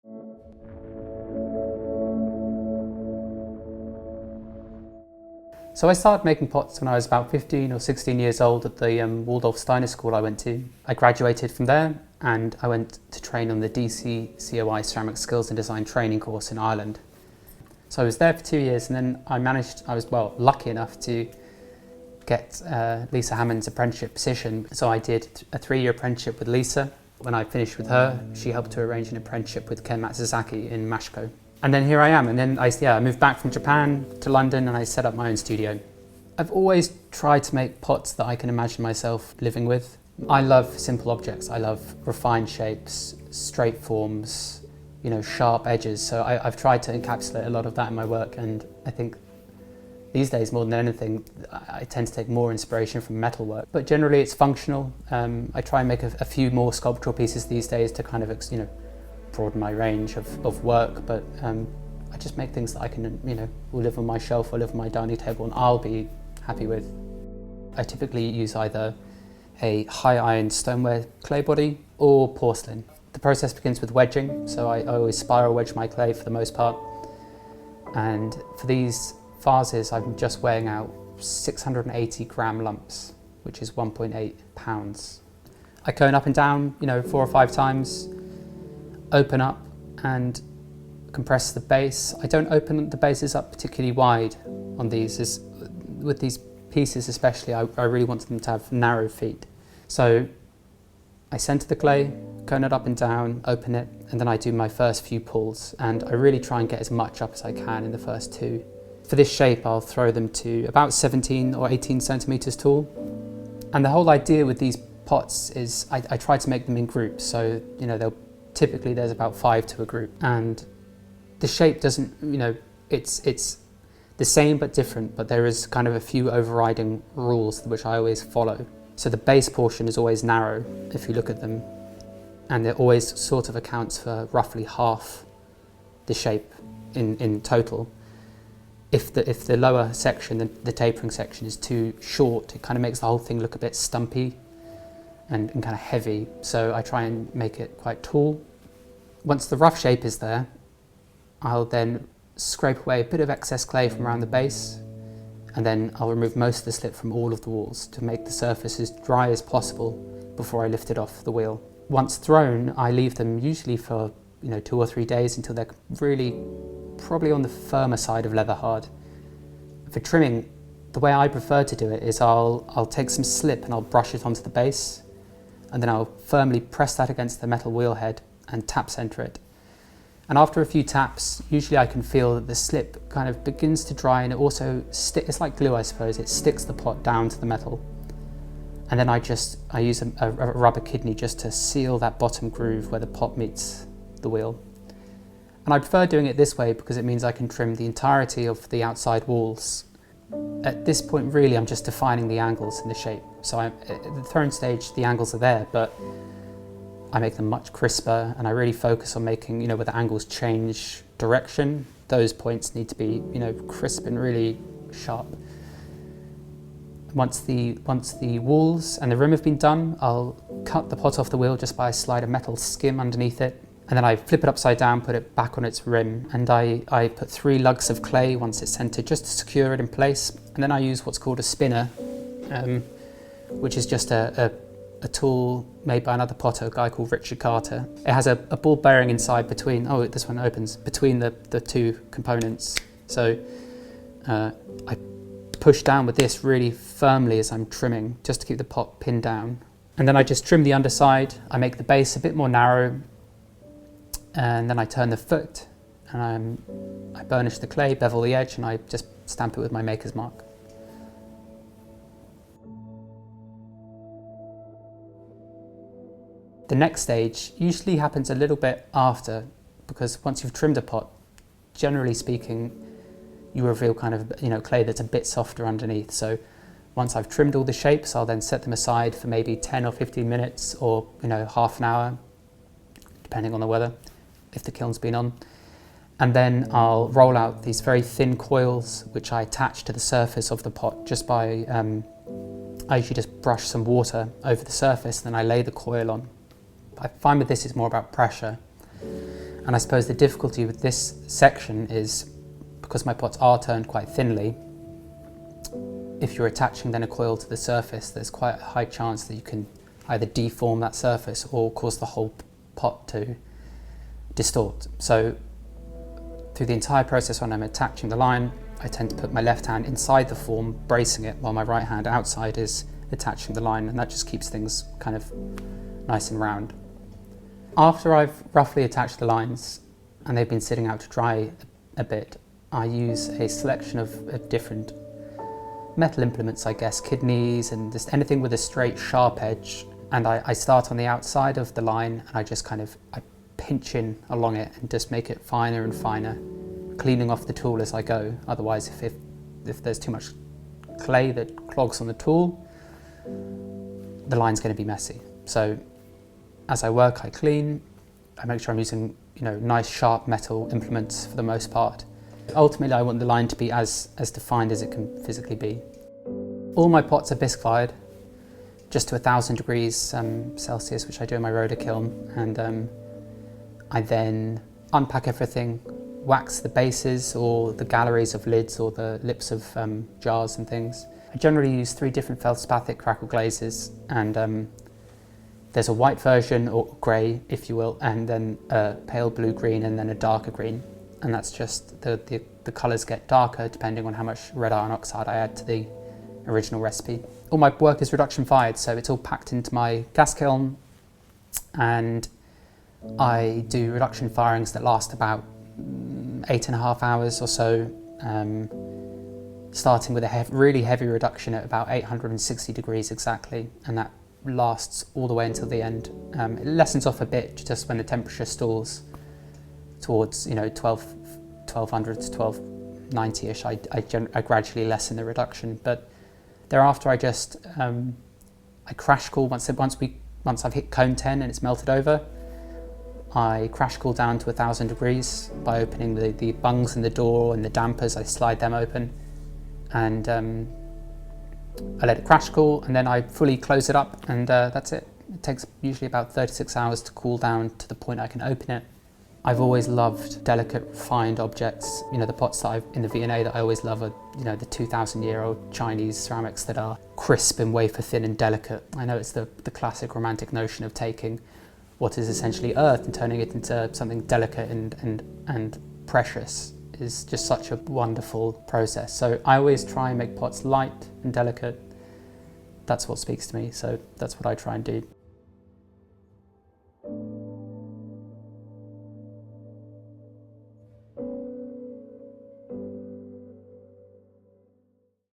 So I started making pots when I was about 15 or 16 years old at the Waldorf Steiner school I went to. I graduated from there and I went to train on the DCCOI Ceramic Skills and Design training course in Ireland. So I was there for 2 years and then I was lucky enough to get Lisa Hammond's apprenticeship position. So I did a 3-year apprenticeship with Lisa. When I finished with her, she helped to arrange an apprenticeship with Ken Matsuzaki in Mashiko. And then here I am, and then I moved back from Japan to London and I set up my own studio. I've always tried to make pots that I can imagine myself living with. I love simple objects. I love refined shapes, straight forms, sharp edges. So I've tried to encapsulate a lot of that in my work, and I think these days more than anything, I tend to take more inspiration from metalwork. But generally it's functional. I try and make a few more sculptural pieces these days to kind of, broaden my range of work, but I just make things that I can, will live on my shelf or live on my dining table and I'll be happy with. I typically use either a high iron stoneware clay body or porcelain. The process begins with wedging, so I always spiral wedge my clay for the most part. And for these vases, I'm just weighing out 680 gram lumps, which is 1.8 pounds. I cone up and down, 4 or 5 times, open up and compress the base. I don't open the bases up particularly wide on these. With these pieces especially, I really want them to have narrow feet. So I center the clay, cone it up and down, open it, and then I do my first few pulls, and I really try and get as much up as I can in the first 2. For this shape, I'll throw them to about 17 or 18 centimeters tall. And the whole idea with these pots is I try to make them in groups, so typically there's about 5 to a group, and the shape doesn't, it's the same but different, but there is kind of a few overriding rules which I always follow. So the base portion is always narrow if you look at them, and it always sort of accounts for roughly half the shape in total. If the lower section, the tapering section, is too short, it kind of makes the whole thing look a bit stumpy and kind of heavy, so I try and make it quite tall. Once the rough shape is there, I'll then scrape away a bit of excess clay from around the base, and then I'll remove most of the slip from all of the walls to make the surface as dry as possible before I lift it off the wheel. Once thrown, I leave them usually for 2 or 3 days until they're really probably on the firmer side of leather hard. For trimming, the way I prefer to do it is I'll take some slip and I'll brush it onto the base, and then I'll firmly press that against the metal wheel head and tap center it. And after a few taps, usually I can feel that the slip kind of begins to dry, and it also it's like glue, I suppose. It sticks the pot down to the metal. And then I use a rubber kidney just to seal that bottom groove where the pot meets the wheel. And I prefer doing it this way because it means I can trim the entirety of the outside walls. At this point, really, I'm just defining the angles and the shape. So at the throwing stage, the angles are there, but I make them much crisper, and I really focus on making, where the angles change direction, those points need to be, crisp and really sharp. Once the walls and the rim have been done, I'll cut the pot off the wheel just by a slide of metal skim underneath it, and then I flip it upside down, put it back on its rim, and I put 3 lugs of clay once it's centered just to secure it in place, and then I use what's called a spinner, which is just a tool made by another potter, a guy called Richard Carter. It has a ball bearing inside between, this one opens, between the 2 components. So I push down with this really firmly as I'm trimming, just to keep the pot pinned down. And then I just trim the underside, I make the base a bit more narrow, and then I turn the foot, and I burnish the clay, bevel the edge, and I just stamp it with my maker's mark. The next stage usually happens a little bit after, because once you've trimmed a pot, generally speaking, you reveal kind of clay that's a bit softer underneath. So once I've trimmed all the shapes, I'll then set them aside for maybe 10 or 15 minutes or half an hour, depending on the weather, if the kiln's been on. And then I'll roll out these very thin coils, which I attach to the surface of the pot just by, I usually just brush some water over the surface, then I lay the coil on. I find with this it's more about pressure. And I suppose the difficulty with this section is because my pots are turned quite thinly, if you're attaching then a coil to the surface, there's quite a high chance that you can either deform that surface or cause the whole pot to distort. So through the entire process when I'm attaching the line, I tend to put my left hand inside the form, bracing it, while my right hand outside is attaching the line, and that just keeps things kind of nice and round. After I've roughly attached the lines and they've been sitting out to dry a bit, I use a selection of different metal implements, I guess, kidneys and just anything with a straight sharp edge, and I start on the outside of the line and I pinch in along it and just make it finer and finer, cleaning off the tool as I go. Otherwise, if there's too much clay that clogs on the tool, the line's going to be messy. So as I work, I clean, I make sure I'm using nice sharp metal implements for the most part. Ultimately, I want the line to be as defined as it can physically be. All my pots are bisque fired, just to 1,000 degrees Celsius, which I do in my rotor kiln, and I then unpack everything, wax the bases or the galleries of lids or the lips of jars and things. I generally use 3 different feldspathic crackle glazes, and there's a white version, or grey if you will, and then a pale blue green and then a darker green. And that's just the colours get darker depending on how much red iron oxide I add to the original recipe. All my work is reduction fired, so it's all packed into my gas kiln, and I do reduction firings that last about 8.5 hours or so, starting with a really heavy reduction at about 860 degrees exactly, and that lasts all the way until the end. It lessens off a bit just when the temperature stalls towards 1200 to 1290ish. I gradually lessen the reduction, but thereafter I just I crash cool once I've hit cone 10 and it's melted over. I crash cool down to 1,000 degrees by opening the bungs in the door and the dampers. I slide them open, and I let it crash cool, and then I fully close it up, and that's it. It takes usually about 36 hours to cool down to the point I can open it. I've always loved delicate, refined objects. The pots that in the V&A that I always love are, the 2,000-year-old Chinese ceramics that are crisp and wafer thin and delicate. I know it's the classic romantic notion of taking what is essentially earth and turning it into something delicate and precious is just such a wonderful process. So I always try and make pots light and delicate. That's what speaks to me, so that's what I try and do.